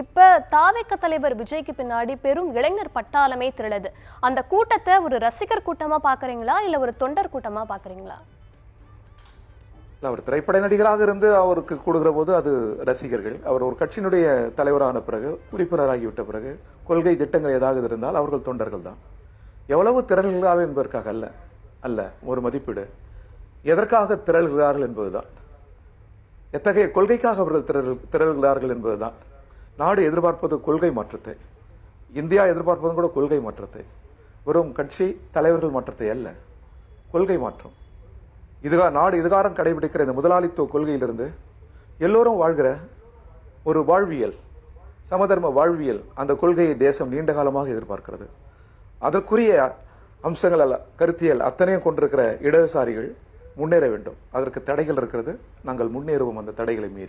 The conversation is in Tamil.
இப்ப தாவேக தலைவர் விஜய்க்கு பின்னாடி பெரும் இளைஞர் பட்டாளமே திரளுது. அந்த கூட்டத்தை ஒரு ரசிகர் கூட்டமா பாக்குறீங்களா இல்ல ஒரு தொண்டர் கூட்டமா பாக்குறீங்களா? அவர் திரைப்பட நடிகராக இருந்து அவருக்கு கூடுகிற போது அது ரசிகர்கள். அவர் ஒரு கட்சியினுடைய தலைவரான பிறகு, உறுப்பினராகிவிட்ட பிறகு, கொள்கை திட்டங்கள் ஏதாவது இருந்தால் அவர்கள் தொண்டர்கள் தான். எவ்வளவு திரள்கிறார்கள் என்பதற்காக அல்ல ஒரு மதிப்பீடு. எதற்காக திரள்கிறார்கள் என்பதுதான், எத்தகைய கொள்கைக்காக அவர்கள் திரள்கிறார்கள் என்பதுதான். நாடு எதிர்பார்ப்பது கொள்கை மாற்றத்தை, இந்தியா எதிர்பார்ப்பதும் கூட கொள்கை மாற்றத்தை, வெறும் கட்சி தலைவர்கள் மாற்றத்தை அல்ல, கொள்கை மாற்றம். நாடு இதுகாரம் கடைபிடிக்கிற இந்த முதலாளித்துவ கொள்கையிலிருந்து எல்லோரும் வாழ்கிற ஒரு வாழ்வியல், சமதர்ம வாழ்வியல், அந்த கொள்கையை தேசம் நீண்ட காலமாக எதிர்பார்க்கிறது. அதற்குரிய அம்சங்கள் அல்ல, கருத்தியல் அத்தனையும் கொண்டிருக்கிற இடதுசாரிகள் முன்னேற வேண்டும். அதற்கு தடைகள் இருக்கிறது. நாங்கள் முன்னேறுவோம் அந்த தடைகளை மீறி.